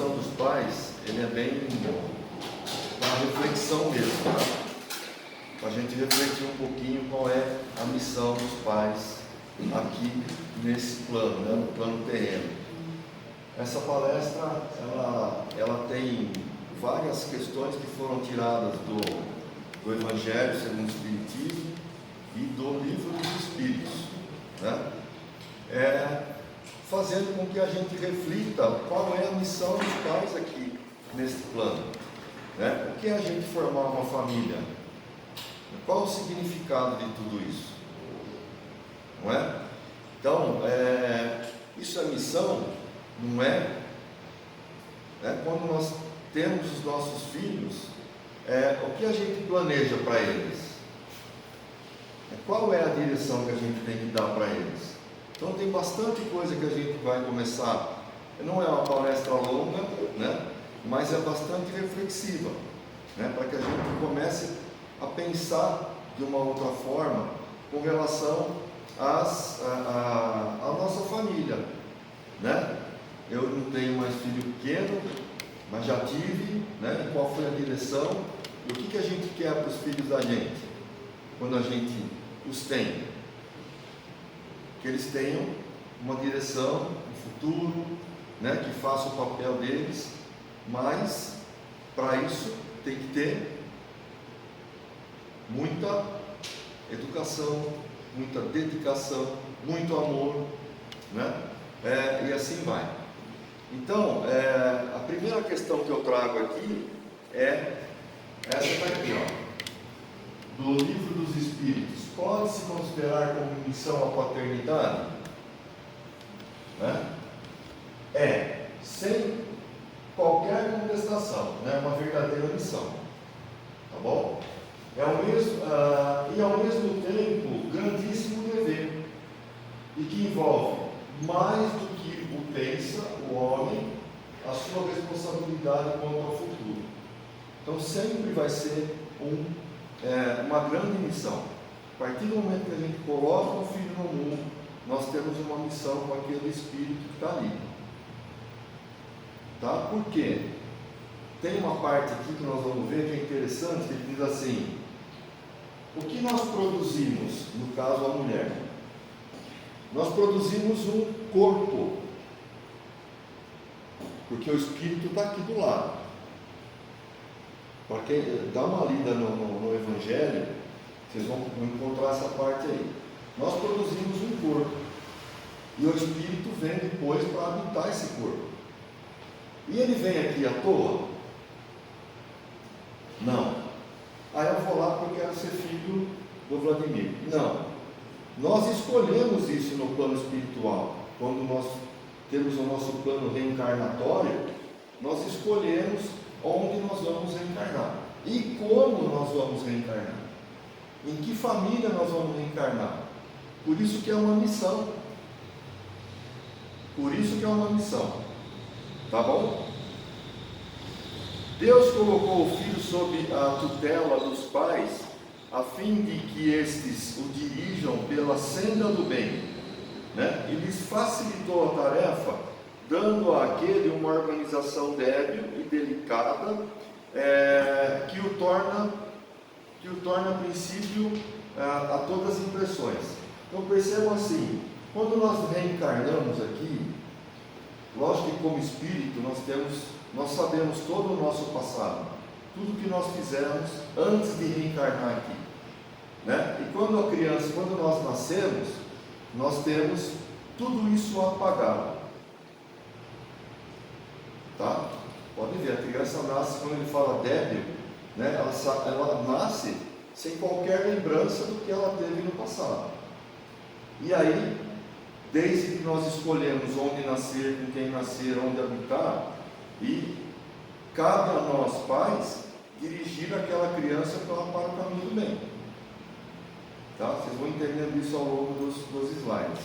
missão dos pais, ele é bem uma reflexão mesmo, tá? Para a gente refletir um pouquinho qual é a missão dos pais aqui nesse plano, né? No plano terreno. Essa palestra, ela tem várias questões que foram tiradas do Evangelho segundo o Espiritismo e do Livro dos Espíritos, né? Fazendo com que a gente reflita qual é a missão dos pais aqui nesse plano, né? O que é a gente formar uma família? Qual o significado de tudo isso? Não é? Então, isso é missão, não é? Quando nós temos os nossos filhos, o que a gente planeja para eles? Qual é a direção que a gente tem que dar para eles? Então tem bastante coisa que a gente vai começar, não é uma palestra longa, né? Mas é bastante reflexiva, né? Para que a gente comece a pensar de uma outra forma com relação à nossa família, né? Eu não tenho mais filho pequeno, mas já tive, né? E qual foi a direção? E o que a gente quer para os filhos da gente, quando a gente os tem? Que eles tenham uma direção, um futuro, né? Que faça o papel deles, mas para isso tem que ter muita educação, muita dedicação, muito amor, né? E assim vai. Então, a primeira questão que eu trago aqui é essa daqui, ó, do Livro dos Espíritos. Pode-se considerar como missão a paternidade? Né? Sem qualquer contestação, né? Uma verdadeira missão, tá bom? E ao mesmo tempo, grandíssimo dever, e que envolve mais do que o pensa, o homem, a sua responsabilidade quanto ao futuro. Então sempre vai ser uma grande missão. A partir do momento que a gente coloca um filho no mundo, nós temos uma missão com aquele espírito que está ali. Tá? Por quê? Tem uma parte aqui que nós vamos ver que é interessante, que ele diz assim: o que nós produzimos, no caso a mulher? Nós produzimos um corpo, porque o espírito está aqui do lado. Porque dá uma lida no Evangelho, vocês vão encontrar essa parte aí. Nós produzimos um corpo, e o espírito vem depois para habitar esse corpo. E ele vem aqui à toa? Não. Eu vou lá porque eu quero ser filho do Vladimir. Não. Nós escolhemos isso no plano espiritual. Quando nós temos o nosso plano reencarnatório, nós escolhemos onde nós vamos reencarnar e como nós vamos reencarnar, em que família nós vamos reencarnar. Por isso que é uma missão. Por isso que é uma missão. Tá bom? Deus colocou o filho sob a tutela dos pais, a fim de que estes o dirijam pela senda do bem, né? E lhes facilitou a tarefa, dando àquele uma organização débil e delicada, que o torna a princípio a todas as impressões. Então percebam assim, quando nós reencarnamos aqui, lógico que como espírito nós sabemos todo o nosso passado, tudo que nós fizemos antes de reencarnar aqui, né? E quando nós nascemos, nós temos tudo isso apagado, tá? Pode ver, a criança nasce, quando ele fala débil, né? Ela nasce sem qualquer lembrança do que ela teve no passado. E aí, desde que nós escolhemos onde nascer, com quem nascer, onde habitar, e cabe a nós, pais, dirigir aquela criança para o caminho do bem. Tá? Vocês vão entendendo isso ao longo dos slides.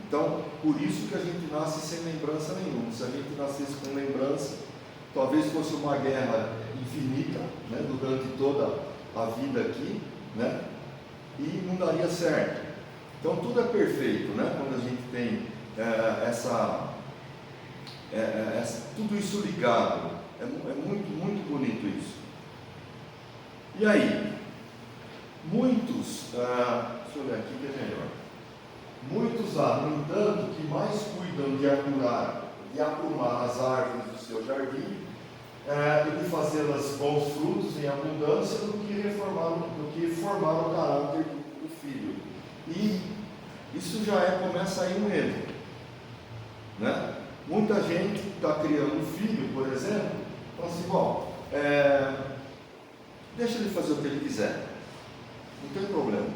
Então, por isso que a gente nasce sem lembrança nenhuma. Se a gente nascesse com lembrança, talvez fosse uma guerra infinita, né, durante toda a vida aqui, né, e não daria certo. Então tudo é perfeito, né, quando a gente tem tudo isso ligado. É muito, muito bonito isso. E aí, muitos, deixa eu ver aqui que é melhor. Muitos há, no entanto, que mais cuidam de aprumar as árvores do seu jardim e de fazê-las bons frutos em abundância do que formar o caráter do filho. E isso começa aí um erro, né? Muita gente está criando um filho, por exemplo, fala assim, bom, deixa ele fazer o que ele quiser, não tem problema.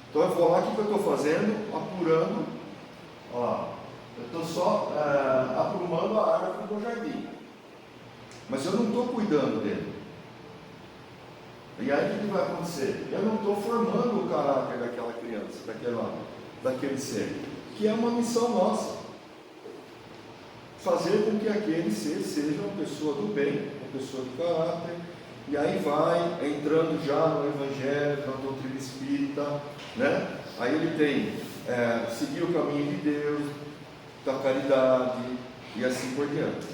Então eu vou lá, o que eu estou fazendo? Apurando, olha lá, eu estou só aprumando a árvore do jardim, mas eu não estou cuidando dele. E aí o que vai acontecer? Eu não estou formando o caráter daquela criança, daquele ser, que é uma missão nossa. Fazer com que aquele ser seja uma pessoa do bem, uma pessoa de caráter, e aí vai entrando já no Evangelho, na doutrina espírita, né? Aí ele tem seguir o caminho de Deus, da caridade e assim por diante,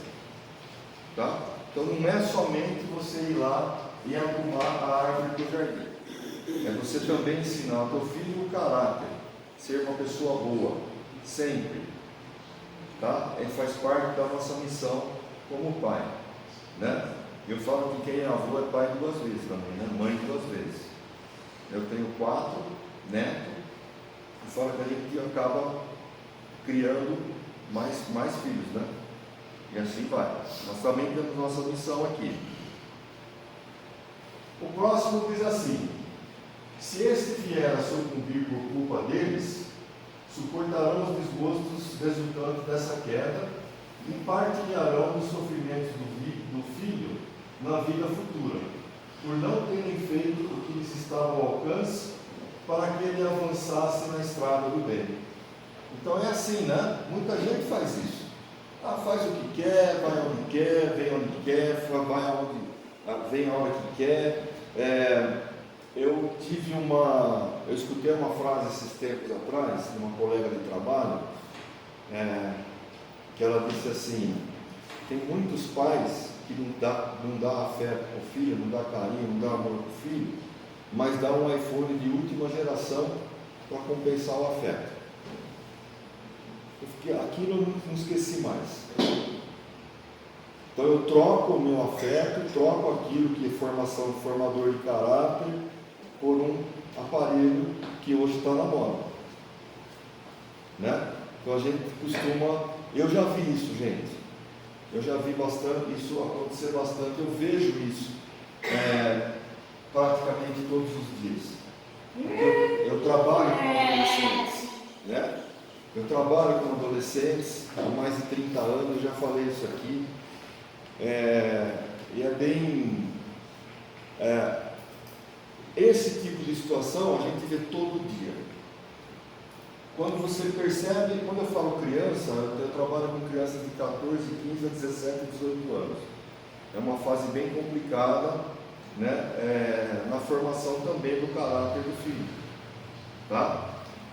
tá? Então não é somente você ir lá e arrumar a árvore do jardim, é você também ensinar ao teu filho o caráter, ser uma pessoa boa, sempre, tá? Ele faz parte da nossa missão como pai, né? Eu falo que quem é avô é pai 2 vezes também, né? Mãe 2 vezes. Eu tenho 4 netos, e fora que a gente acaba criando mais filhos, né? E assim vai. Nós também temos nossa missão aqui. O próximo diz assim: se este vier a sucumbir por culpa deles, suportarão os desgostos resultantes dessa queda e partilharão os sofrimentos do filho na vida futura, por não terem feito o que lhes estava ao alcance para que ele avançasse na estrada do bem. Então é assim, né? Muita gente faz isso. Faz o que quer, vai onde quer, vem onde quer, vem a hora que quer. Eu escutei uma frase esses tempos atrás, de uma colega de trabalho, que ela disse assim: tem muitos pais que não dá afeto para o filho, não dá carinho, não dá amor para o filho, mas dá um iPhone de última geração para compensar o afeto. Aquilo eu não esqueci mais. Então eu troco o meu afeto, troco aquilo que é formação de formador de caráter por um aparelho que hoje está na moda, né? Então a gente costuma, eu já vi isso, gente. Eu já vi isso acontecer bastante, eu vejo isso praticamente todos os dias. Eu trabalho com adolescentes, né? Eu trabalho com adolescentes há mais de 30 anos, eu já falei isso aqui, e é bem... esse tipo de situação a gente vê todo dia. Quando você percebe, quando eu falo criança, eu trabalho com crianças de 14, 15 a 17, 18 anos. É uma fase bem complicada, né? Na formação também do caráter do filho, tá?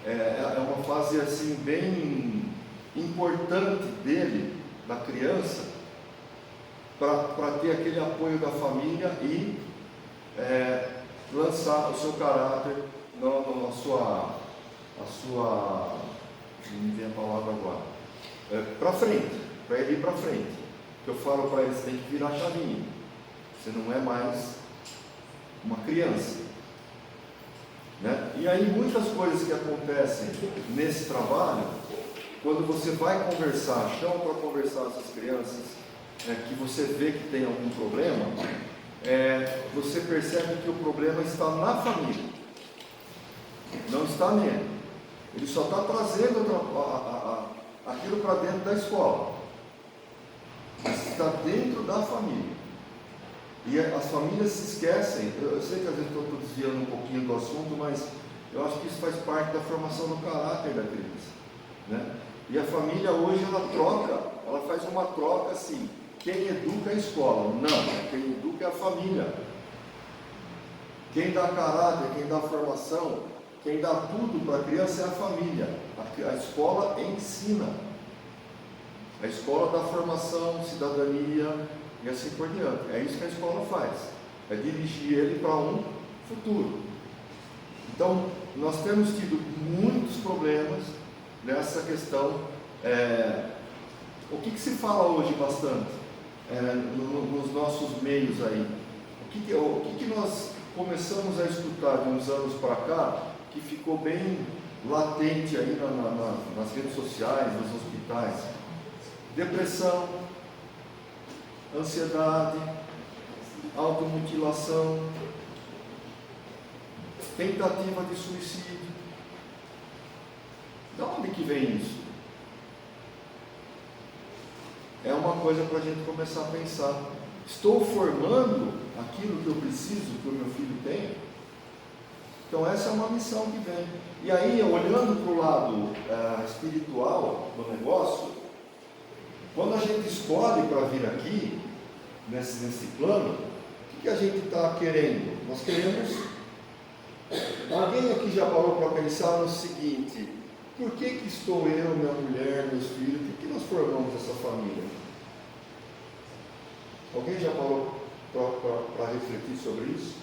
É uma fase assim bem importante dele, da criança, para ter aquele apoio da família e lançar o seu caráter na sua não me vem a palavra agora, para frente, para ele ir para frente. Eu falo para eles: tem que virar chavinha, você não é mais uma criança, né? E aí muitas coisas que acontecem nesse trabalho, quando você vai conversar, chama para conversar com essas crianças, que você vê que tem algum problema, você percebe que o problema está na família, não está nele. Ele só está trazendo aquilo para dentro da escola, mas está dentro da família. E as famílias se esquecem. Eu sei que às vezes estou desviando um pouquinho do assunto, mas eu acho que isso faz parte da formação do caráter da criança, né? E a família hoje ela faz uma troca assim: quem educa é a escola. Não, quem educa é a família. Quem dá caráter, quem dá formação, quem dá tudo para a criança é a família. A escola ensina. A escola dá formação, cidadania e assim por diante. É isso que a escola faz. É dirigir ele para um futuro. Então, nós temos tido muitos problemas nessa questão. O que se fala hoje bastante nos nossos meios aí? O que nós começamos a escutar de uns anos para cá, que ficou bem latente aí nas redes sociais, nos hospitais? Depressão, ansiedade, automutilação, tentativa de suicídio. De onde que vem isso? É uma coisa para a gente começar a pensar. Estou formando aquilo que eu preciso que o meu filho tenha? Então essa é uma missão que vem. E aí, olhando para o lado espiritual do negócio, quando a gente escolhe para vir aqui, nesse plano, o que a gente está querendo? Nós queremos... Alguém aqui já parou para pensar no seguinte: por que estou eu, minha mulher, meus filhos, por que nós formamos essa família? Alguém já parou para refletir sobre isso?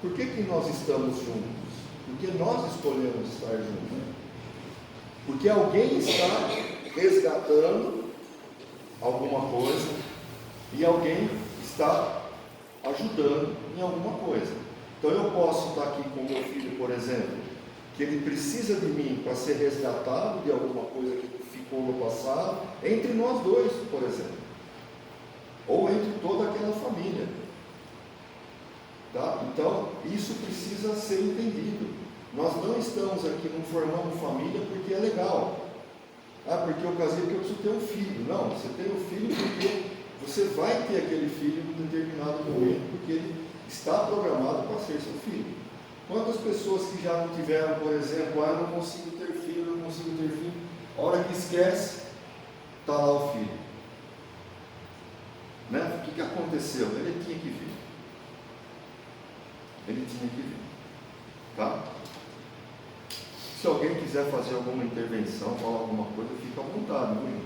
Por que nós estamos juntos? Porque nós escolhemos estar juntos. Porque alguém está resgatando alguma coisa e alguém está ajudando em alguma coisa. Então eu posso estar aqui com meu filho, por exemplo, que ele precisa de mim para ser resgatado de alguma coisa que ficou no passado, entre nós dois, por exemplo, ou entre toda aquela família. Tá? Então, isso precisa ser entendido. Nós não estamos aqui, não formando família porque é legal. Porque eu casei porque eu preciso ter um filho. Não, você tem um filho porque você vai ter aquele filho em um determinado momento, porque ele está programado para ser seu filho. Quantas pessoas que já não tiveram, por exemplo, eu não consigo ter filho, não consigo ter filho, a hora que esquece, está lá o filho. Né? O que aconteceu? Ele tinha que vir. Ele tinha que vir. Tá? Se alguém quiser fazer alguma intervenção, falar alguma coisa, fica à vontade, viu?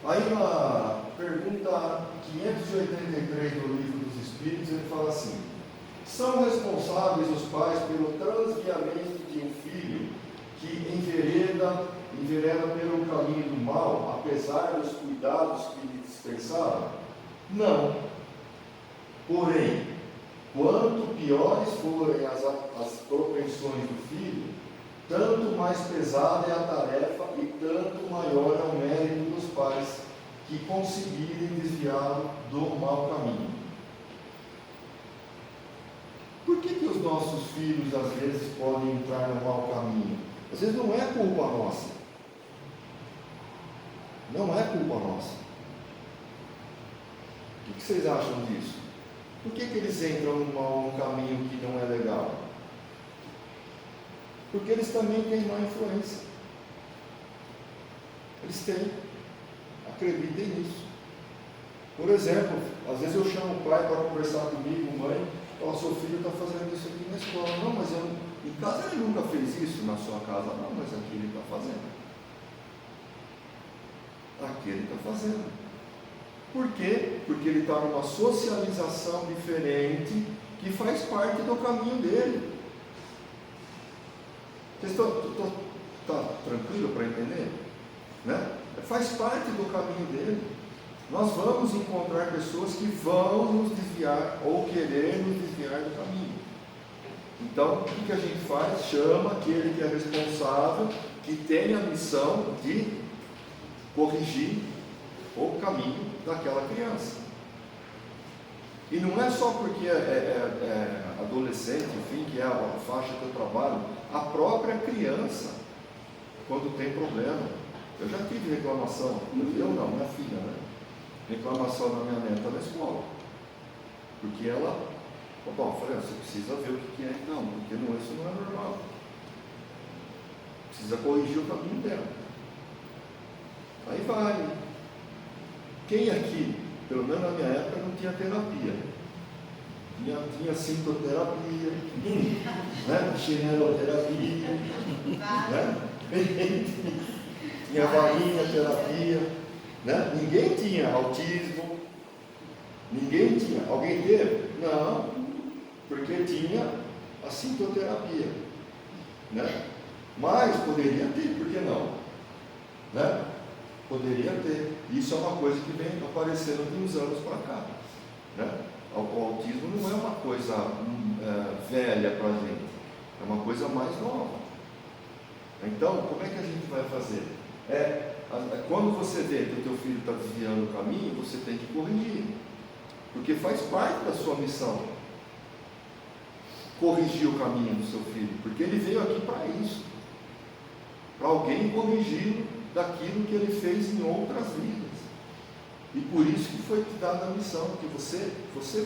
Aí na pergunta 583 do Livro dos Espíritos, ele fala assim: são responsáveis os pais pelo transviamento de um filho que envereda pelo caminho do mal, apesar dos cuidados que lhe dispensaram? Não. Porém, quanto piores forem as propensões do filho, tanto mais pesada é a tarefa e tanto maior é o mérito dos pais que conseguirem desviá-lo do mau caminho. Por que os nossos filhos às vezes podem entrar no mau caminho? Às vezes não é culpa nossa. Não é culpa nossa. O que vocês acham disso? Por que eles entram num caminho que não é legal? Porque eles também têm má influência. Eles têm. Acreditem nisso. Por exemplo, às vezes eu chamo o pai para conversar comigo, mãe, falo: seu filho está fazendo isso aqui na escola. Não, mas em casa ele nunca fez isso, na sua casa não, mas aqui ele está fazendo. Aqui ele está fazendo. Por quê? Porque ele está numa socialização diferente que faz parte do caminho dele. Vocês estão tranquilo para entender? Né? Faz parte do caminho dele. Nós vamos encontrar pessoas que vão nos desviar ou querer nos desviar do caminho. Então, o que a gente faz? Chama aquele que é responsável, que tem a missão de corrigir o caminho daquela criança. E não é só porque é adolescente, enfim, que é a faixa que eu trabalho. A própria criança, quando tem problema. Eu já tive reclamação, eu não, minha filha, né? Reclamação da minha neta na escola. Porque ela, eu falei: você precisa ver o que é então, porque isso não é normal. Precisa corrigir o caminho dela. Aí vai. Quem aqui, pelo menos na minha época, não tinha terapia? Tinha sintoterapia, né? Chineloterapia, né? Ninguém tinha varinha, terapia, né? Ninguém tinha autismo, ninguém tinha. Alguém teve? Não, porque tinha a sintoterapia, né? Mas poderia ter, por que não? Né? Poderia ter. Isso é uma coisa que vem aparecendo de uns anos para cá, né? O autismo não é uma coisa velha para a gente, é uma coisa mais nova. Então, como é que a gente vai fazer? Quando você vê que o teu filho está desviando o caminho, você tem que corrigir, porque faz parte da sua missão corrigir o caminho do seu filho, porque ele veio aqui para isso, para alguém corrigi-lo daquilo que ele fez em outras vidas. E por isso que foi te dada a missão, porque você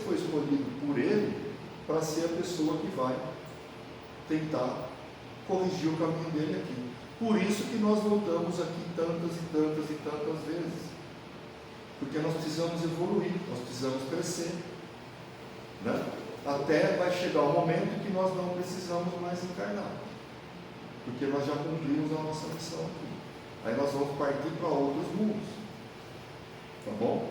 foi escolhido por ele para ser a pessoa que vai tentar corrigir o caminho dele aqui. Por isso que nós voltamos aqui tantas e tantas e tantas vezes, porque nós precisamos evoluir, nós precisamos crescer, né? Até vai chegar o momento que nós não precisamos mais encarnar, porque nós já cumprimos a nossa missão aqui. Aí nós vamos partir para outros mundos, tá bom?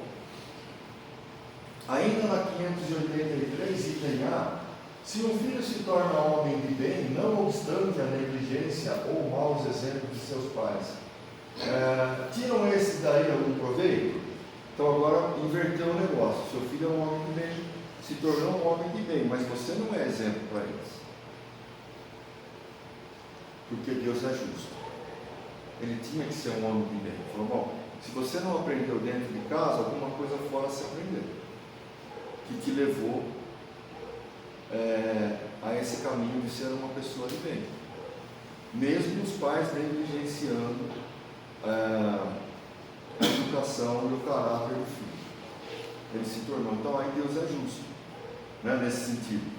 Ainda na 583, item A, se um filho se torna homem de bem, não obstante a negligência ou maus exemplos de seus pais, tiram esse daí algum proveito? Então agora inverteu o negócio. Seu filho é um homem de bem, se tornou um homem de bem, mas você não é exemplo para eles, porque Deus é justo. Ele tinha que ser um homem de bem. Ele falou: bom, se você não aprendeu dentro de casa, alguma coisa fora se aprendeu, que te levou a esse caminho de ser uma pessoa de bem, mesmo os pais negligenciando a educação e o caráter do filho. Ele se tornou. Então aí Deus é justo, né, nesse sentido.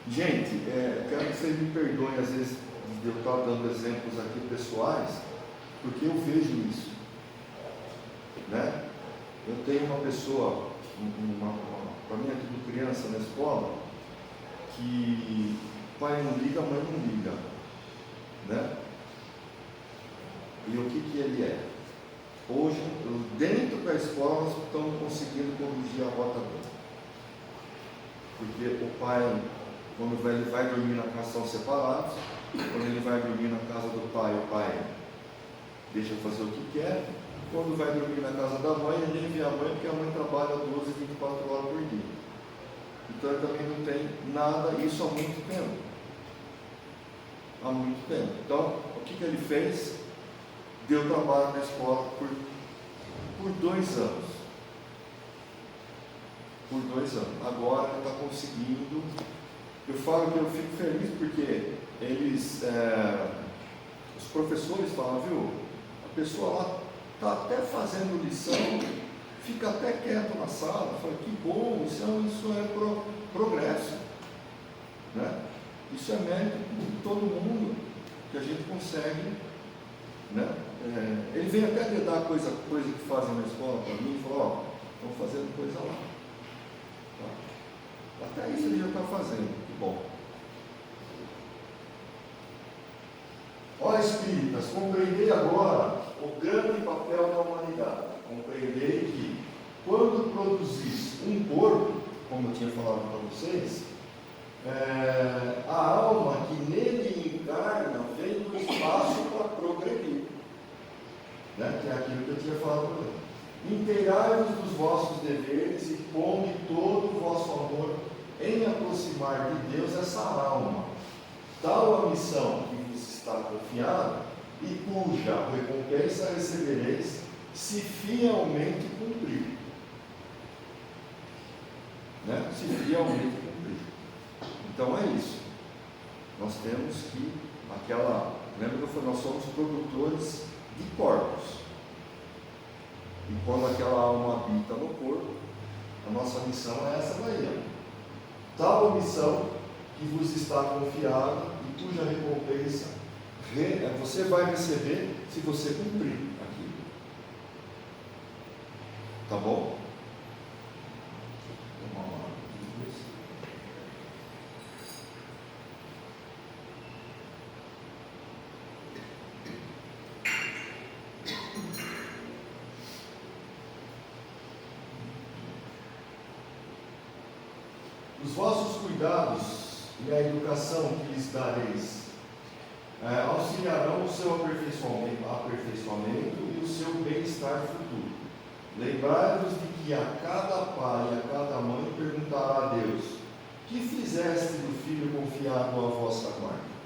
Gente, quero que vocês me perdoem às vezes de eu estar dando exemplos aqui pessoais, porque eu vejo isso, né? Eu tenho uma pessoa, para mim aqui de criança na escola, que pai não liga, mãe não liga, né? E o que ele é? Hoje, dentro da escola, nós estamos conseguindo corrigir a rota dele, porque o pai, quando ele vai dormir na casa, são separados. Quando ele vai dormir na casa do pai, o pai deixa fazer o que quer. Quando vai dormir na casa da mãe, ele vê a mãe, porque a mãe trabalha 12, 24 horas por dia. Então ele também não tem nada, isso há muito tempo. Há muito tempo. Então, o que ele fez? Deu trabalho na escola por 2 anos. Por 2 anos. Agora ele está conseguindo. Eu falo que eu fico feliz porque eles, os professores falam, viu, a pessoa lá está até fazendo lição, fica até quieto na sala. Eu falo, que bom, isso é progresso, né? Isso é mérito de todo mundo, que a gente consegue, né? Ele vem até dedar coisa que fazem na escola para mim, e fala, estão fazendo coisa lá. Tá? Até isso ele já está fazendo, que bom. Ó espíritas, compreendei agora o grande papel da humanidade. Compreendei que, quando produzis um corpo, como eu tinha falado para vocês, a alma que nele encarna vem do espaço para progredir, né? Que é aquilo que eu tinha falado para vocês. Inteirai-vos dos vossos deveres e ponde todo o vosso amor em aproximar de Deus essa alma, tal a missão que vos está confiada e cuja recompensa recebereis se fielmente cumprir, né? Se fielmente cumprir. Então é isso. Nós temos que lembra que eu falei, nós somos produtores de corpos. E quando aquela alma habita no corpo, a nossa missão é essa daí. Tal missão que vos está confiada e cuja recompensa você vai receber se você cumprir aquilo. Tá bom? os vossos cuidados e a educação que lhes dareis auxiliarão o seu aperfeiçoamento e o seu bem-estar futuro. Lembrai-vos de que a cada pai e a cada mãe perguntará a Deus: que fizeste do filho confiado à vossa guarda?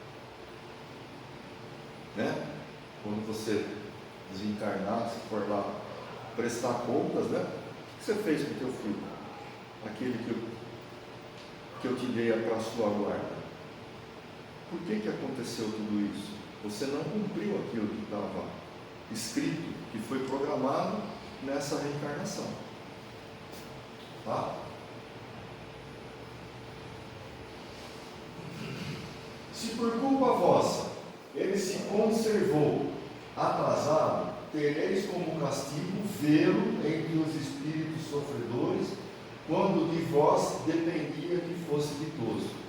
Né? Quando você desencarnar, se for lá prestar contas, né? O que você fez com o teu filho? Aquele que eu te dei para a sua guarda. Por que aconteceu tudo isso? Você não cumpriu aquilo que estava escrito, que foi programado nessa reencarnação. Tá? Se por culpa vossa ele se conservou atrasado, tereis como castigo vê-lo entre os espíritos sofredores, quando de vós dependia que fosse ditoso.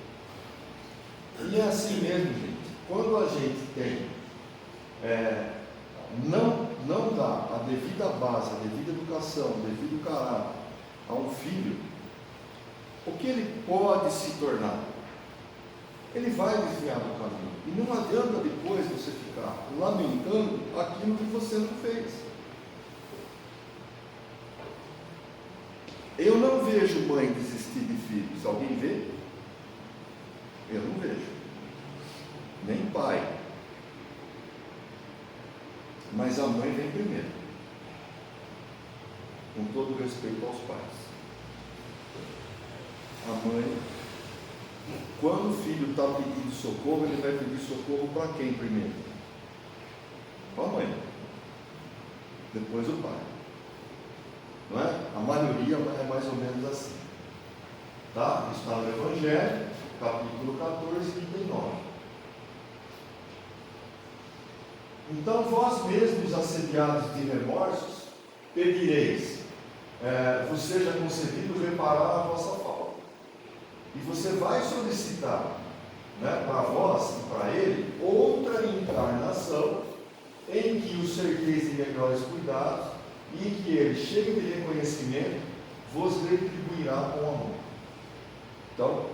E é assim mesmo, gente. Quando a gente tem, não dá a devida base, a devida educação, o devido caráter a um filho, o que ele pode se tornar? Ele vai desviar do caminho. E não adianta depois você ficar lamentando aquilo que você não fez. Eu não vejo mãe desistir de filhos. Alguém vê? Eu não vejo. Nem pai. Mas a mãe vem primeiro. Com todo respeito aos pais. A mãe, quando o filho está pedindo socorro, ele vai pedir socorro para quem primeiro? Para a mãe. Depois o pai. Não é? A maioria é mais ou menos assim. Tá? Está no Evangelho, capítulo 14, 39. Então vós mesmos, assediados de remorsos, pedireis, vos seja concedido reparar a vossa falta. E você vai solicitar, né, para vós e para ele outra encarnação em que o cerqueis de melhores cuidados e em que ele, cheio de reconhecimento, vos retribuirá com amor. Então,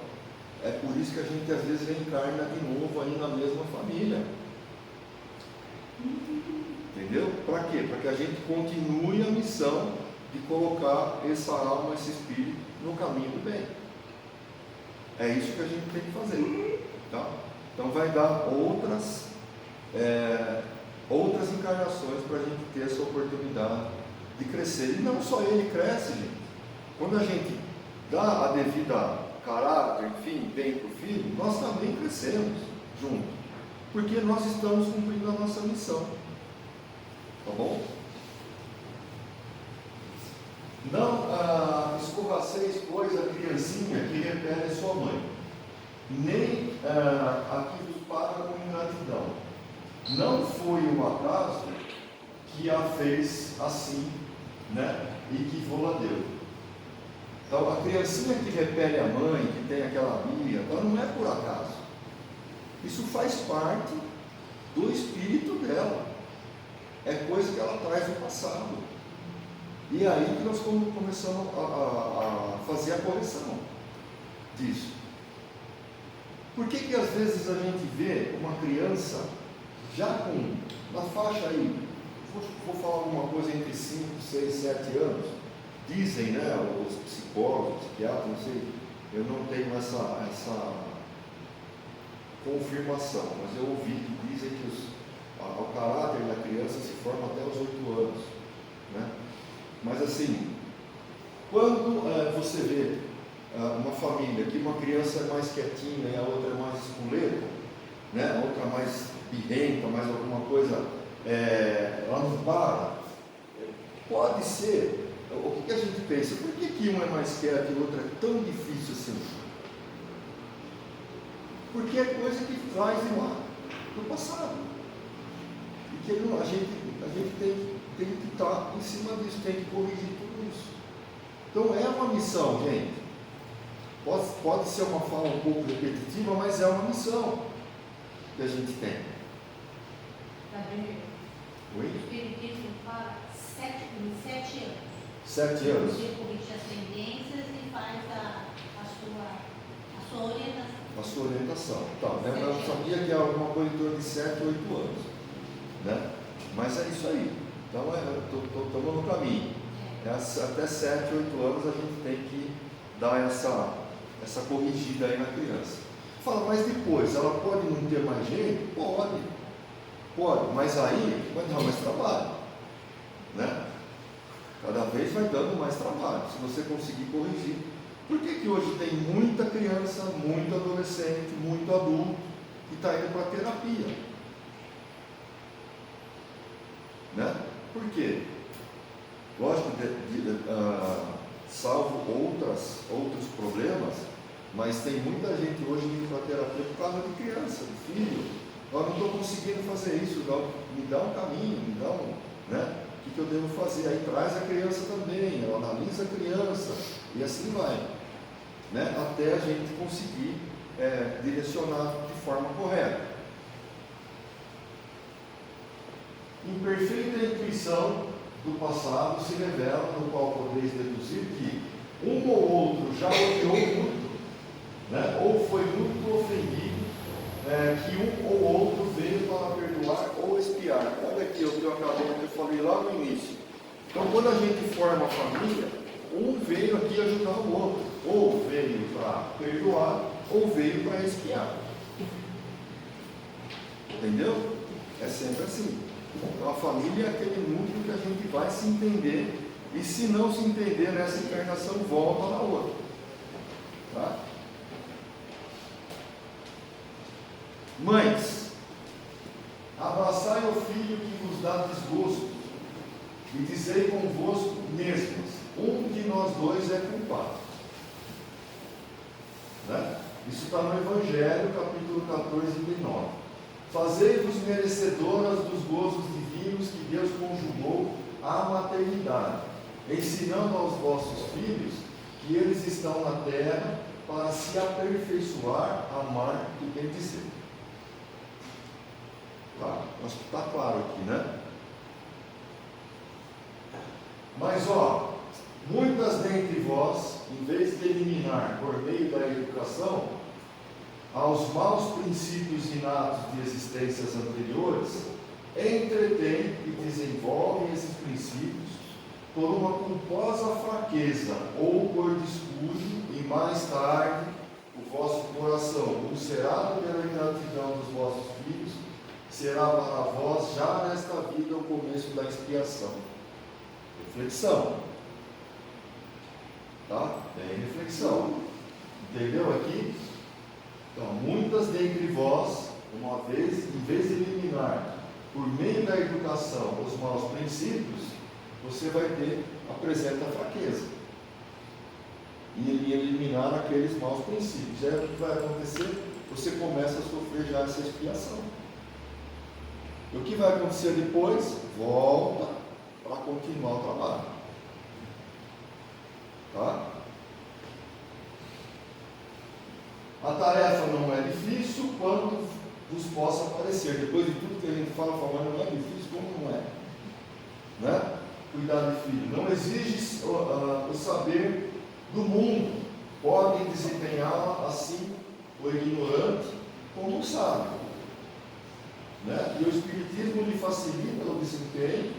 é por isso que a gente às vezes reencarna de novo aí na mesma família. Entendeu? Para quê? Para que a gente continue a missão de colocar essa alma, esse espírito no caminho do bem. É isso que a gente tem que fazer. Tá? Então vai dar outras encarnações para a gente ter essa oportunidade de crescer. E não só ele cresce, gente. Quando a gente dá a devida caráter, enfim, bem para o filho, nós também crescemos junto. Porque nós estamos cumprindo a nossa missão. Tá bom? Não escorraceis, pois, a criancinha que repele sua mãe, nem a que vos paga com ingratidão. Não foi o acaso que a fez assim, né? E que vô-la deu. Então, a criancinha que repele a mãe, que tem aquela birra, ela não é por acaso. Isso faz parte do espírito dela. É coisa que ela traz do passado. E é aí que nós começamos a fazer a correção disso. Por que às vezes a gente vê uma criança já com, na faixa aí, vou falar alguma coisa entre 5, 6, 7 anos, dizem, né, os psicólogos, psiquiatras, não sei, eu não tenho essa confirmação, mas eu ouvi que dizem que o caráter da criança se forma até os 8 anos, né? Mas assim, quando você vê uma família que uma criança é mais quietinha e a outra é mais espuleta, né? A outra mais birrenta, mais alguma coisa, ela não para, pode ser. O que a gente pensa? Por que uma é mais quieta e a outra é tão difícil assim? Porque é coisa que traz de lá do passado. E que a gente tem que estar em cima disso, tem que corrigir tudo isso. Então é uma missão, gente. Pode ser uma fala um pouco repetitiva, mas é uma missão que a gente tem. O Espiritismo fala 7 anos. 7 anos. Você corrige as tendências e faz as a sua orientação. A sua orientação. Tá, né? Eu sabia que é alguma coisa em torno de 7, 8 anos. Né? Mas é isso aí. Então estamos no caminho. Até 7, 8 anos a gente tem que dar essa corrigida aí na criança. Fala, mas depois, ela pode não ter mais jeito? Pode, mas aí vai dar mais trabalho, né? Cada vez vai dando mais trabalho, se você conseguir corrigir. Por que hoje tem muita criança, muito adolescente, muito adulto que está indo para terapia? Né? Por quê? Lógico, salvo outros problemas, mas tem muita gente hoje indo para terapia por causa de criança, de filho. Eu não estou conseguindo fazer isso, me dá um caminho, me dá né? O que eu devo fazer? Aí traz a criança também, ela analisa a criança, e assim vai, né? Até a gente conseguir direcionar de forma correta. Imperfeita intuição do passado se revela, no qual podeis deduzir que um ou outro já odiou muito, né? Ou foi muito ofendido, que um ou outro veio para perdoar ou expiar. Olha aqui o que eu falei lá no início. Então, quando a gente forma a família, um veio aqui ajudar o outro, ou veio para perdoar, ou veio para expiar. Entendeu? É sempre assim. Então, a família é aquele núcleo que a gente vai se entender, e se não se entender nessa encarnação, volta na outra. Tá? Mães, abraçai o filho que vos dá desgosto, e dizei convosco mesmas, um de nós dois é culpado. Né? Isso está no Evangelho, capítulo 14, 9. Fazei-vos merecedoras dos gozos divinos que Deus conjugou à maternidade, ensinando aos vossos filhos que eles estão na terra para se aperfeiçoar, amar e bendizer. Tá? Acho que está claro aqui, né? Mas, muitas dentre vós, em vez de eliminar por meio da educação aos maus princípios inatos de existências anteriores, entretêm e desenvolvem esses princípios por uma culposa fraqueza ou por descuido, e mais tarde o vosso coração, ulcerado pela ingratidão dos vossos filhos, será para vós já nesta vida o começo da expiação. Reflexão. Tá? Tem reflexão. Entendeu aqui? Então, muitas dentre vós, uma vez, em vez de eliminar por meio da educação os maus princípios, você vai apresenta a fraqueza. E eliminar aqueles maus princípios. Aí o que vai acontecer? Você começa a sofrer já essa expiação. E o que vai acontecer depois? Volta para continuar o trabalho. Tá? A tarefa não é difícil quanto vos possa parecer. Depois de tudo que a gente fala, mas não é difícil, como não é? Né? Cuidar de filho. Não exige o saber do mundo. Podem desempenhá-la assim o ignorante como o sábio. Né? E o Espiritismo lhe facilita o desempenho,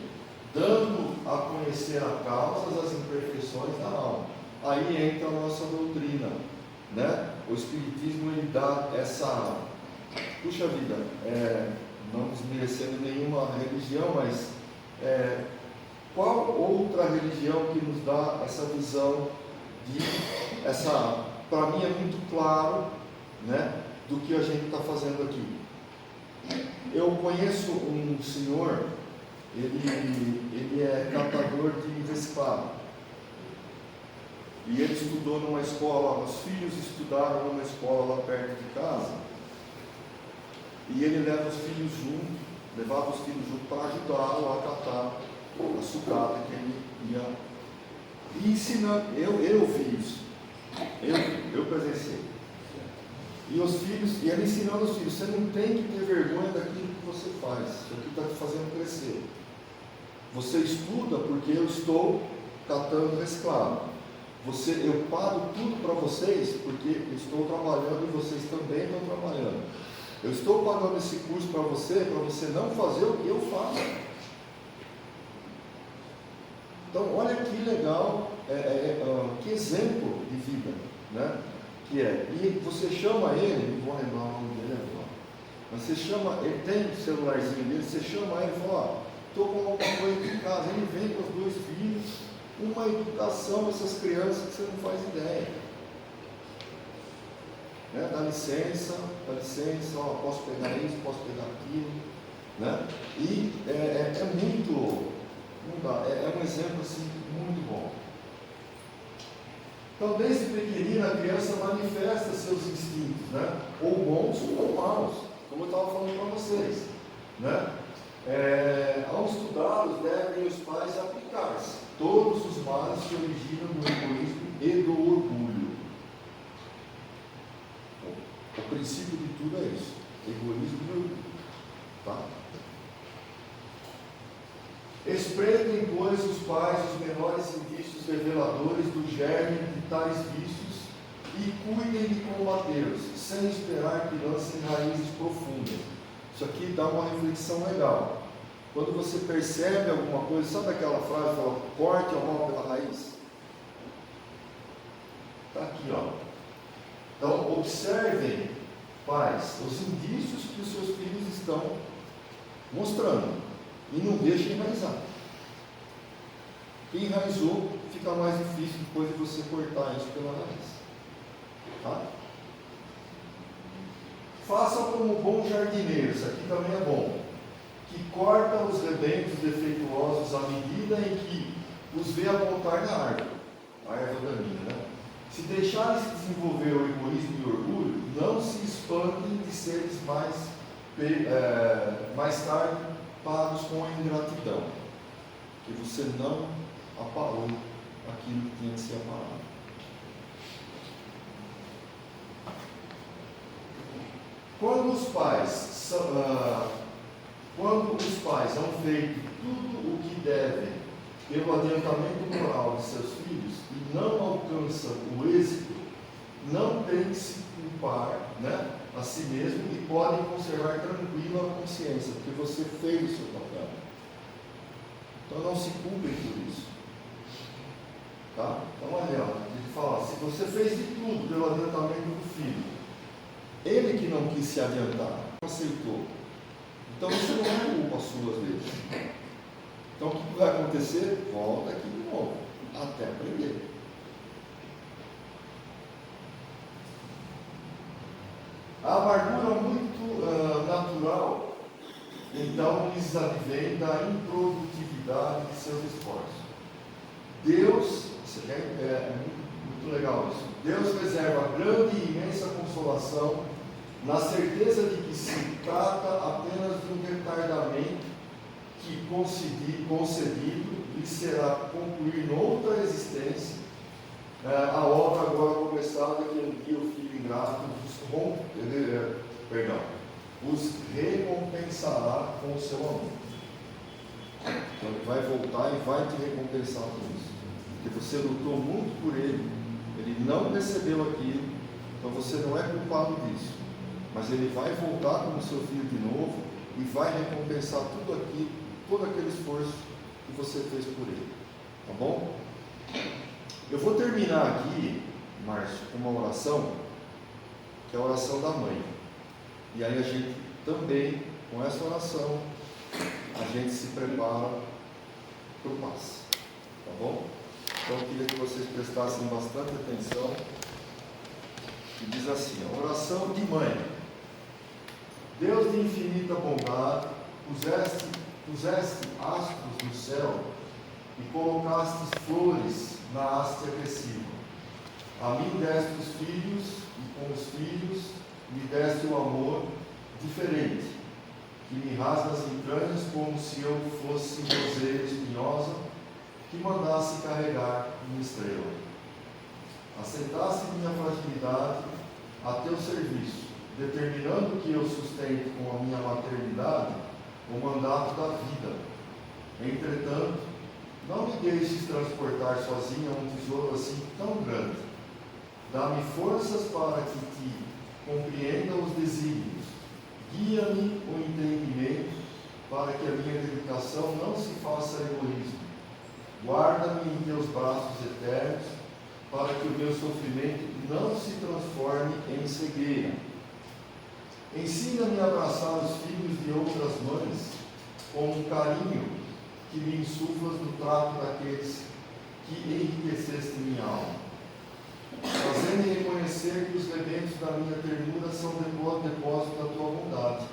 dando a conhecer a causa das imperfeições da alma. Aí entra a nossa doutrina. Né? O Espiritismo ele dá essa, puxa vida, não desmerecendo nenhuma religião, mas qual outra religião que nos dá essa visão para mim é muito claro, né, do que a gente está fazendo aqui. Eu conheço um senhor, ele é catador de reciclado. E ele estudou numa escola, os filhos estudaram numa escola lá perto de casa. E ele levava os filhos junto para ajudá-lo a catar a sucata que ele ia. E ensinando, eu vi isso. Eu presenciei. E os filhos, e ele ensinando os filhos, você não tem que ter vergonha daquilo que você faz, isso aqui está te fazendo crescer. Você estuda porque eu estou catando reciclado. eu pago tudo para vocês porque eu estou trabalhando e vocês também estão trabalhando. Eu estou pagando esse curso para você não fazer o que eu faço. Então, olha que legal, que exemplo de vida, né? Que é. E você chama ele, não vou lembrar o nome dele agora, mas você chama, ele tem o celularzinho dele, você chama ele e fala, ó, estou com alguma coisa de casa, ele vem com os 2 filhos, uma educação para essas crianças que você não faz ideia. Né? Dá licença, ó, posso pegar isso, posso pegar aquilo, né? E é muito, não dá, é um exemplo assim muito bom. Então, desde pequenina, a criança manifesta seus instintos, né? Ou bons ou maus, como eu estava falando para vocês, né? Ao estudá-los, devem os pais aplicar-se. Todos os males se originam do egoísmo e do orgulho. O princípio de tudo é isso: egoísmo e orgulho. Tá? Espreitem, pois, os pais os menores indícios reveladores do germe de tais vícios e cuidem de combatê-los, sem esperar que lancem raízes profundas. Isso aqui dá uma reflexão legal. Quando você percebe alguma coisa, sabe aquela frase, fala, corte a mão pela raiz? Está aqui, ó. Então, observem, pais, os indícios que os seus filhos estão mostrando. E não deixem enraizar. Quem enraizou, fica mais difícil depois de você cortar isso pela raiz. Tá? Faça como bom jardineiro, isso aqui também é bom, que corta os rebentos defeituosos à medida em que os vê apontar na árvore, a erva daninha, né? Se deixarem se desenvolver o egoísmo e o orgulho, não se espantem de seres mais tarde pagos com a ingratidão, que você não aparou aquilo que tinha que ser aparado. Quando os pais hão feito tudo o que devem pelo adiantamento moral de seus filhos e não alcançam o êxito, não tem que se culpar, né, a si mesmo e podem conservar tranquila a consciência, porque você fez o seu papel. Então não se culpem por isso. Tá? Então olha, ele fala, se você fez de tudo pelo adiantamento do filho, ele que não quis se adiantar, não aceitou. Então isso não é culpa sua às vezes. Então o que vai acontecer? Volta aqui de novo, até aprender. A amargura muito natural, então, lhes advém da improdutividade de seus esforços. Deus, isso é muito legal isso. Deus reserva grande e imensa consolação na certeza de que se trata apenas de um retardamento que concedido lhe será concluir noutra existência a obra agora começada que um dia o filho ingrato os recompensará com o seu amor. Então ele vai voltar e vai te recompensar por isso, porque você lutou muito por ele, ele não recebeu aquilo, então você não é culpado disso, mas ele vai voltar como seu filho de novo e vai recompensar tudo aquilo, todo aquele esforço que você fez por ele, tá bom? Eu vou terminar aqui, Márcio, com uma oração, que é a oração da mãe. E aí a gente também, com essa oração, a gente se prepara para o passe. Tá bom? Então eu queria que vocês prestassem bastante atenção. E diz assim, a oração de mãe. Deus de infinita bondade, puseste astros no céu e colocastes flores na haste agressiva. A mim deste os filhos, e com os filhos me deste o amor diferente, que me rasga as entranhas como se eu fosse roseira espinhosa, que mandasse carregar uma estrela. Aceitasse minha fragilidade a teu serviço, determinando que eu sustente com a minha maternidade o mandato da vida. Entretanto, Não me deixes transportar sozinha um tesouro assim tão grande. Dá-me forças para que te compreenda os desígnios. Guia-me o entendimento para que a minha dedicação não se faça egoísmo. Guarda-me em teus braços eternos para que o meu sofrimento não se transforme em cegueira. Ensina-me a abraçar os filhos de outras mães com um carinho que me insuflas do trato daqueles que enriqueceste minha alma, fazendo-me reconhecer que os rebentos da minha ternura são depósito da tua bondade,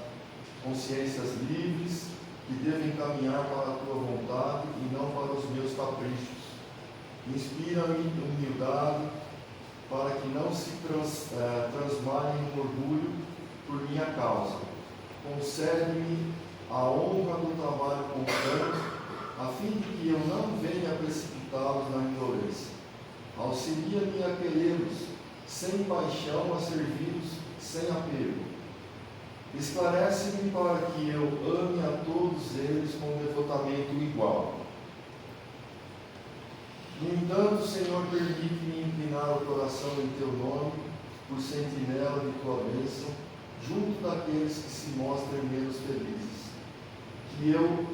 consciências livres que devem caminhar para a tua vontade e não para os meus caprichos. Inspira-me humildade para que não se transmalhe em orgulho por minha causa. Concede-me a honra do trabalho constante, a fim de que eu não venha precipitá-los na indolência. Auxilia-me a querê-los sem paixão, a servi-los sem apego. Esclarece-me para que eu ame a todos eles com devotamento igual. No entanto, Senhor, permite-me inclinar o coração em teu nome, por sentinela de tua bênção, junto daqueles que se mostrem menos felizes. Que eu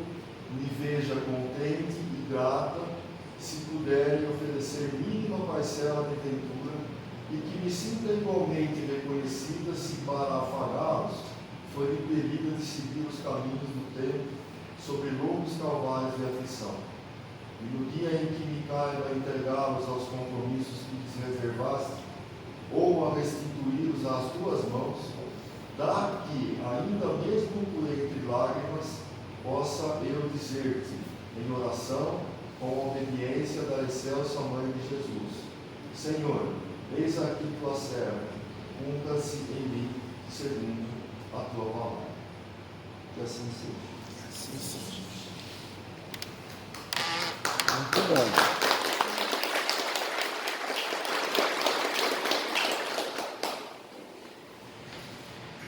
me veja contente e grata, se puderem oferecer mínima parcela de ventura, e que me sinta igualmente reconhecida se para afagá-los for impelida de seguir os caminhos do tempo sobre longos calvários de aflição. E no dia em que me caiba entregá-los aos compromissos que lhes reservaste, ou a restituí-los às tuas mãos, dá que, ainda mesmo por entre lágrimas, possa eu dizer-te, em oração, com a obediência da excelsa Mãe de Jesus: Senhor, eis aqui tua serva, cumpra-se em mim, segundo a tua palavra. Que assim seja. Muito bom.